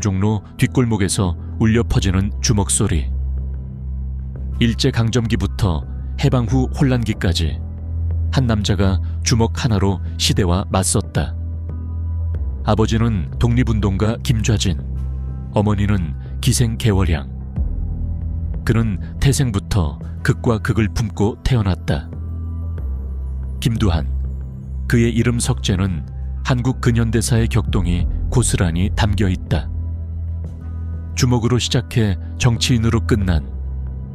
종로 뒷골목에서 울려 퍼지는 주먹 소리. 일제강점기부터 해방 후 혼란기까지 한 남자가 주먹 하나로 시대와 맞섰다. 아버지는 독립운동가 김좌진, 어머니는 기생 개월양. 그는 태생부터 극과 극을 품고 태어났다. 김두한, 그의 이름 석재는 한국 근현대사의 격동이 고스란히 담겨 있다. 주먹으로 시작해 정치인으로 끝난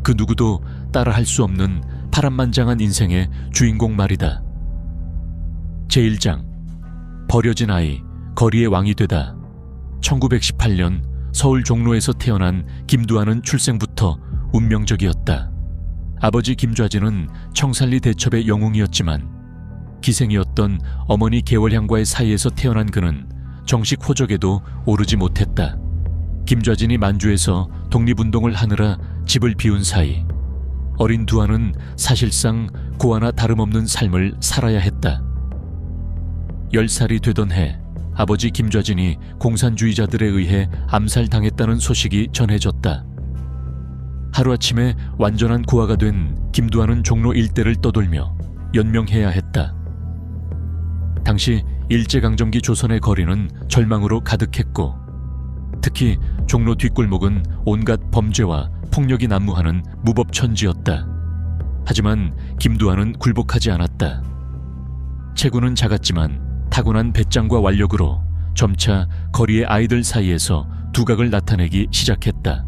그 누구도 따라할 수 없는 파란만장한 인생의 주인공 말이다. 제1장, 버려진 아이, 거리의 왕이 되다. 1918년 서울 종로에서 태어난 김두한은 출생부터 운명적이었다. 아버지 김좌진은 청산리 대첩의 영웅이었지만 기생이었던 어머니 개월향과의 사이에서 태어난 그는 정식 호적에도 오르지 못했다. 김좌진이 만주에서 독립운동을 하느라 집을 비운 사이 어린 두한은 사실상 고아나 다름없는 삶을 살아야 했다. 10살이 되던 해 아버지 김좌진이 공산주의자들에 의해 암살당했다는 소식이 전해졌다. 하루아침에 완전한 고아가 된 김두한은 종로 일대를 떠돌며 연명해야 했다. 당시 일제강점기 조선의 거리는 절망으로 가득했고 특히 종로 뒷골목은 온갖 범죄와 폭력이 난무하는 무법천지였다. 하지만 김두한은 굴복하지 않았다. 체구는 작았지만 타고난 배짱과 완력으로 점차 거리의 아이들 사이에서 두각을 나타내기 시작했다.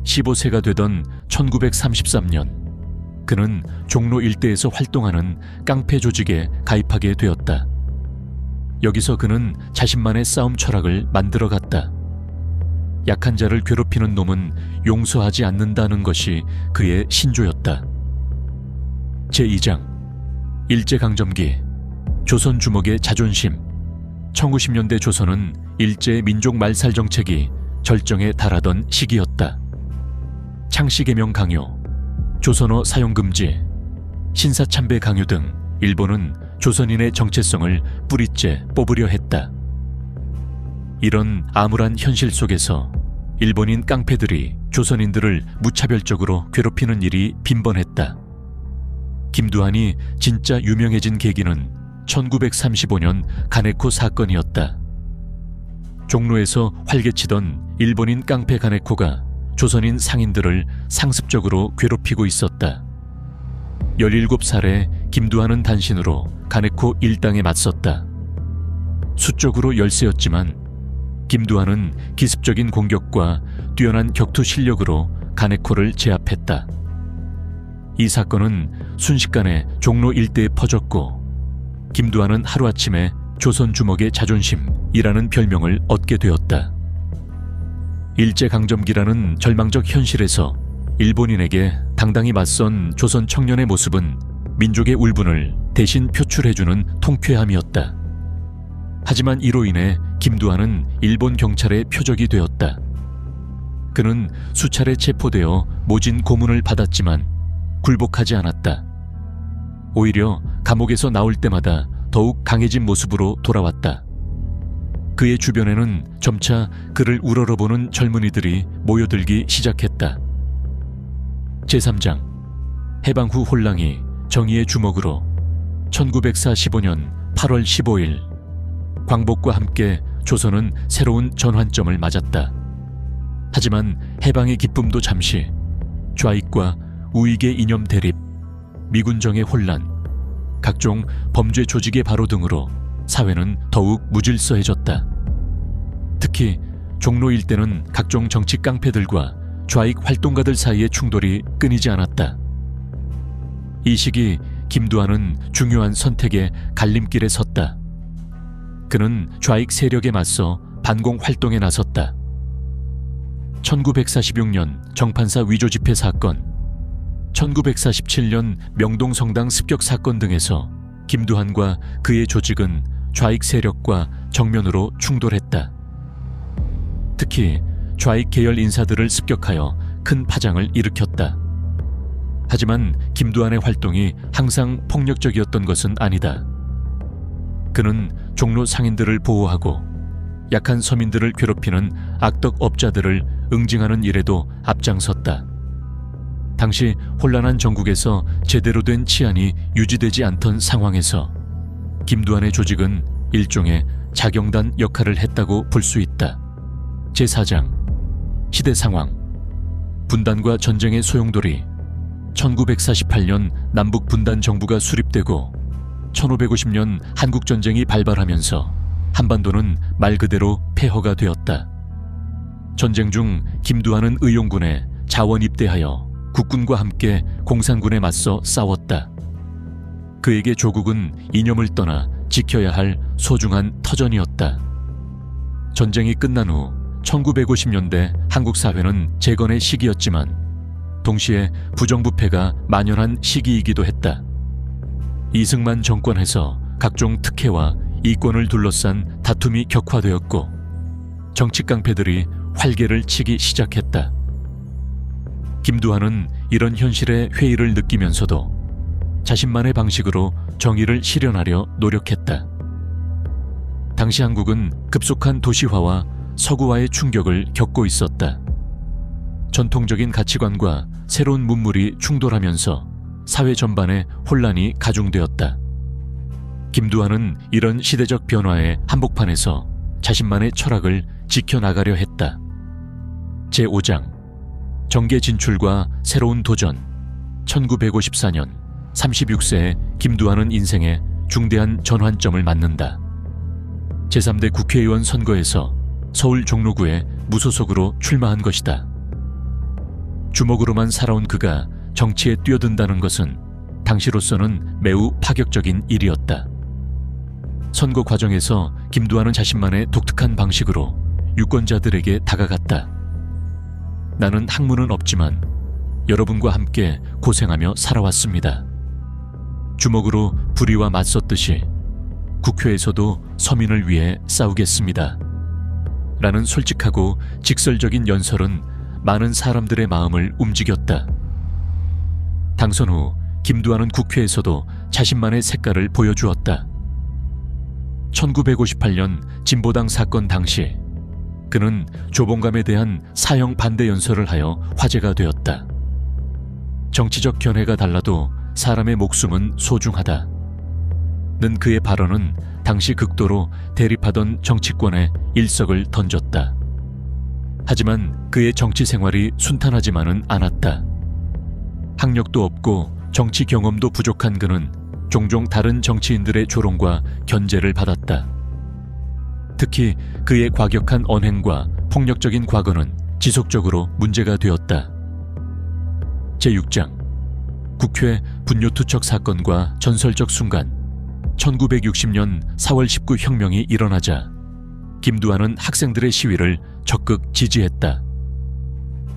15세가 되던 1933년 그는 종로 일대에서 활동하는 깡패 조직에 가입하게 되었다. 여기서 그는 자신만의 싸움 철학을 만들어갔다. 약한 자를 괴롭히는 놈은 용서하지 않는다는 것이 그의 신조였다. 제2장, 일제강점기, 조선 주먹의 자존심. 1910년대 조선은 일제의 민족 말살 정책이 절정에 달하던 시기였다. 창씨개명 강요, 조선어 사용 금지, 신사참배 강요 등 일본은 조선인의 정체성을 뿌리째 뽑으려 했다. 이런 암울한 현실 속에서 일본인 깡패들이 조선인들을 무차별적으로 괴롭히는 일이 빈번했다. 김두한이 진짜 유명해진 계기는 1935년 가네코 사건이었다. 종로에서 활개치던 일본인 깡패 가네코가 조선인 상인들을 상습적으로 괴롭히고 있었다. 17살의 김두한은 단신으로 가네코 일당에 맞섰다. 수적으로 열세였지만 김두한은 기습적인 공격과 뛰어난 격투 실력으로 가네코를 제압했다. 이 사건은 순식간에 종로 일대에 퍼졌고 김두한은 하루아침에 조선 주먹의 자존심이라는 별명을 얻게 되었다. 일제강점기라는 절망적 현실에서 일본인에게 당당히 맞선 조선 청년의 모습은 민족의 울분을 대신 표출해주는 통쾌함이었다. 하지만 이로 인해 김두한은 일본 경찰의 표적이 되었다. 그는 수차례 체포되어 모진 고문을 받았지만 굴복하지 않았다. 오히려 감옥에서 나올 때마다 더욱 강해진 모습으로 돌아왔다. 그의 주변에는 점차 그를 우러러보는 젊은이들이 모여들기 시작했다. 제3장, 해방 후 혼랑이 정의의 주먹으로. 1945년 8월 15일 광복과 함께 조선은 새로운 전환점을 맞았다. 하지만 해방의 기쁨도 잠시, 좌익과 우익의 이념 대립, 미군정의 혼란, 각종 범죄 조직의 바로 등으로 사회는 더욱 무질서해졌다. 특히 종로 일대는 각종 정치 깡패들과 좌익 활동가들 사이의 충돌이 끊이지 않았다. 이 시기 김두한은 중요한 선택의 갈림길에 섰다. 그는 좌익 세력에 맞서 반공 활동에 나섰다. 1946년 정판사 위조 집회 사건, 1947년 명동성당 습격 사건 등에서 김두한과 그의 조직은 좌익 세력과 정면으로 충돌했다. 특히 좌익 계열 인사들을 습격하여 큰 파장을 일으켰다. 하지만 김두한의 활동이 항상 폭력적이었던 것은 아니다. 그는 종로 상인들을 보호하고 약한 서민들을 괴롭히는 악덕업자들을 응징하는 일에도 앞장섰다. 당시 혼란한 전국에서 제대로 된 치안이 유지되지 않던 상황에서 김두한의 조직은 일종의 자경단 역할을 했다고 볼 수 있다. 제4장 시대 상황. 분단과 전쟁의 소용돌이. 1948년 남북 분단 정부가 수립되고 1550년 한국전쟁이 발발하면서 한반도는 말 그대로 폐허가 되었다. 전쟁 중 김두한은 의용군에 자원 입대하여 국군과 함께 공산군에 맞서 싸웠다. 그에게 조국은 이념을 떠나 지켜야 할 소중한 터전이었다. 전쟁이 끝난 후 1950년대 한국 사회는 재건의 시기였지만 동시에 부정부패가 만연한 시기이기도 했다. 이승만 정권에서 각종 특혜와 이권을 둘러싼 다툼이 격화되었고 정치 깡패들이 활개를 치기 시작했다. 김두한은 이런 현실의 회의를 느끼면서도 자신만의 방식으로 정의를 실현하려 노력했다. 당시 한국은 급속한 도시화와 서구화의 충격을 겪고 있었다. 전통적인 가치관과 새로운 문물이 충돌하면서 사회 전반에 혼란이 가중되었다. 김두한은 이런 시대적 변화의 한복판에서 자신만의 철학을 지켜나가려 했다. 제5장 정계 진출과 새로운 도전. 1954년 36세의 김두한은 인생의 중대한 전환점을 맞는다. 제3대 국회의원 선거에서 서울 종로구에 무소속으로 출마한 것이다. 주먹으로만 살아온 그가 정치에 뛰어든다는 것은 당시로서는 매우 파격적인 일이었다. 선거 과정에서 김두한은 자신만의 독특한 방식으로 유권자들에게 다가갔다. 나는 학문은 없지만 여러분과 함께 고생하며 살아왔습니다. 주먹으로 불의와 맞섰듯이 국회에서도 서민을 위해 싸우겠습니다. 라는 솔직하고 직설적인 연설은 많은 사람들의 마음을 움직였다. 당선 후 김두한은 국회에서도 자신만의 색깔을 보여주었다. 1958년 진보당 사건 당시 그는 조봉감에 대한 사형 반대 연설을 하여 화제가 되었다. 정치적 견해가 달라도 사람의 목숨은 소중하다. 는 그의 발언은 당시 극도로 대립하던 정치권에 일석을 던졌다. 하지만 그의 정치 생활이 순탄하지만은 않았다. 학력도 없고 정치 경험도 부족한 그는 종종 다른 정치인들의 조롱과 견제를 받았다. 특히 그의 과격한 언행과 폭력적인 과거는 지속적으로 문제가 되었다. 제6장 국회 분뇨투척 사건과 전설적 순간. 1960년 4월 19 혁명이 일어나자 김두한은 학생들의 시위를 적극 지지했다.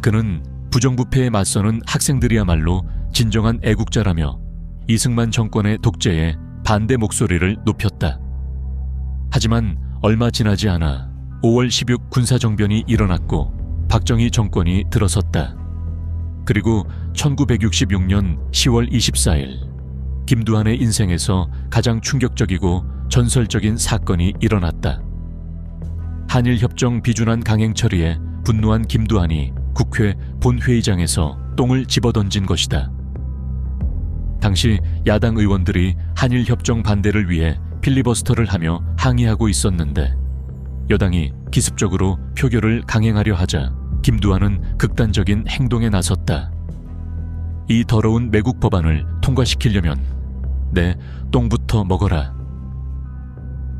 그는 부정부패에 맞서는 학생들이야말로 진정한 애국자라며 이승만 정권의 독재에 반대 목소리를 높였다. 하지만 얼마 지나지 않아 5월 16 군사정변이 일어났고 박정희 정권이 들어섰다. 그리고 1966년 10월 24일 김두한의 인생에서 가장 충격적이고 전설적인 사건이 일어났다. 한일협정 비준안 강행 처리에 분노한 김두한이 국회 본회의장에서 똥을 집어던진 것이다. 당시 야당 의원들이 한일협정 반대를 위해 필리버스터를 하며 항의하고 있었는데 여당이 기습적으로 표결을 강행하려 하자 김두한은 극단적인 행동에 나섰다. 이 더러운 매국 법안을 통과시키려면 내 똥부터 먹어라.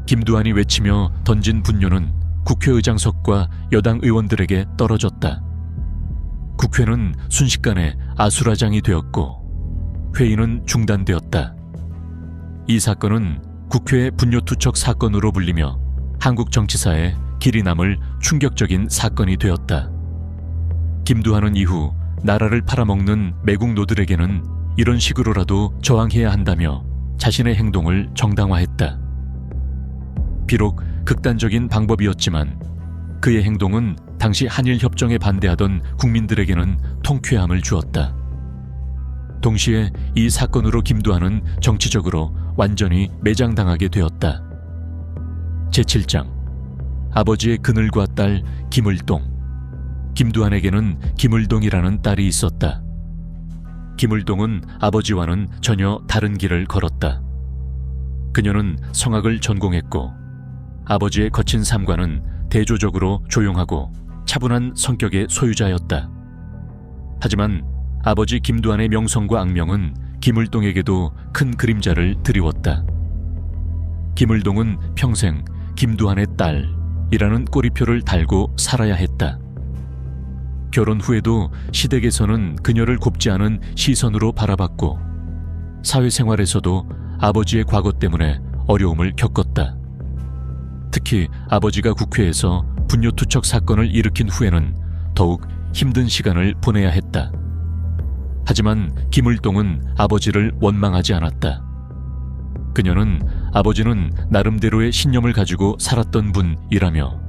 김두한이 외치며 던진 분뇨는 국회의장석과 여당 의원들에게 떨어졌다. 국회는 순식간에 아수라장이 되었고 회의는 중단되었다. 이 사건은 국회 분뇨투척 사건으로 불리며 한국 정치사에 길이 남을 충격적인 사건이 되었다. 김두한은 이후 나라를 팔아먹는 매국 노들에게는 이런 식으로라도 저항해야 한다며 자신의 행동을 정당화했다. 비록 극단적인 방법이었지만 그의 행동은 당시 한일협정에 반대하던 국민들에게는 통쾌함을 주었다. 동시에 이 사건으로 김두한은 정치적으로 완전히 매장당하게 되었다. 제7장 아버지의 그늘과 딸 김을동. 김두한에게는 김을동이라는 딸이 있었다. 김을동은 아버지와는 전혀 다른 길을 걸었다. 그녀는 성악을 전공했고 아버지의 거친 삶과는 대조적으로 조용하고 차분한 성격의 소유자였다. 하지만 아버지 김두한의 명성과 악명은 김을동에게도 큰 그림자를 드리웠다. 김을동은 평생 김두한의 딸이라는 꼬리표를 달고 살아야 했다. 결혼 후에도 시댁에서는 그녀를 곱지 않은 시선으로 바라봤고 사회생활에서도 아버지의 과거 때문에 어려움을 겪었다. 특히 아버지가 국회에서 분뇨투척 사건을 일으킨 후에는 더욱 힘든 시간을 보내야 했다. 하지만 김을동은 아버지를 원망하지 않았다. 그녀는 아버지는 나름대로의 신념을 가지고 살았던 분이라며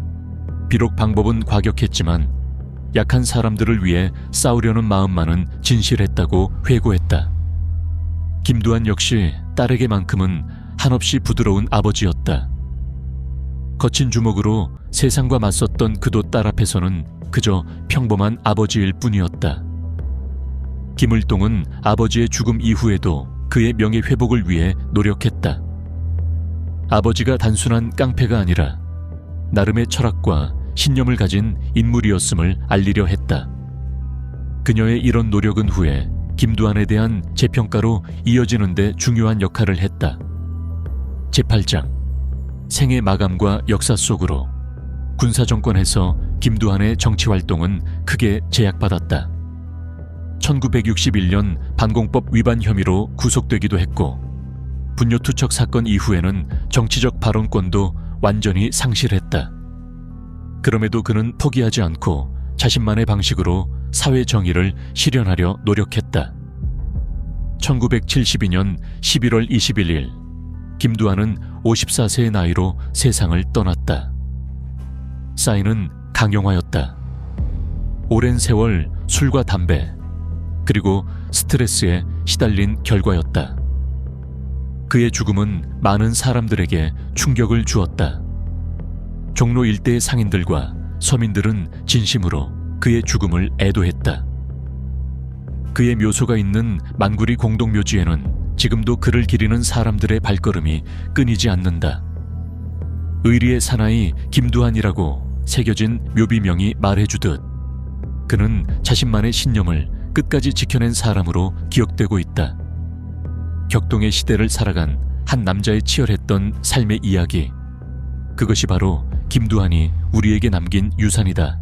비록 방법은 과격했지만 약한 사람들을 위해 싸우려는 마음만은 진실했다고 회고했다. 김두한 역시 딸에게만큼은 한없이 부드러운 아버지였다. 거친 주먹으로 세상과 맞섰던 그도 딸 앞에서는 그저 평범한 아버지일 뿐이었다. 김을동은 아버지의 죽음 이후에도 그의 명예 회복을 위해 노력했다. 아버지가 단순한 깡패가 아니라 나름의 철학과 신념을 가진 인물이었음을 알리려 했다. 그녀의 이런 노력은 후에 김두한에 대한 재평가로 이어지는 데 중요한 역할을 했다. 제8장 생애 마감과 역사 속으로 군사정권에서 김두한의 정치활동은 크게 제약받았다. 1961년 반공법 위반 혐의로 구속되기도 했고 분뇨투척 사건 이후에는 정치적 발언권도 완전히 상실했다. 그럼에도 그는 포기하지 않고 자신만의 방식으로 사회 정의를 실현하려 노력했다. 1972년 11월 21일 김두한은 54세의 나이로 세상을 떠났다. 사인은 강용화였다. 오랜 세월 술과 담배 그리고 스트레스에 시달린 결과였다. 그의 죽음은 많은 사람들에게 충격을 주었다. 종로 일대의 상인들과 서민들은 진심으로 그의 죽음을 애도했다. 그의 묘소가 있는 만구리 공동묘지에는 지금도 그를 기리는 사람들의 발걸음이 끊이지 않는다. 의리의 사나이 김두한이라고 새겨진 묘비명이 말해주듯 그는 자신만의 신념을 끝까지 지켜낸 사람으로 기억되고 있다. 격동의 시대를 살아간 한 남자의 치열했던 삶의 이야기, 그것이 바로 김두한이 우리에게 남긴 유산이다.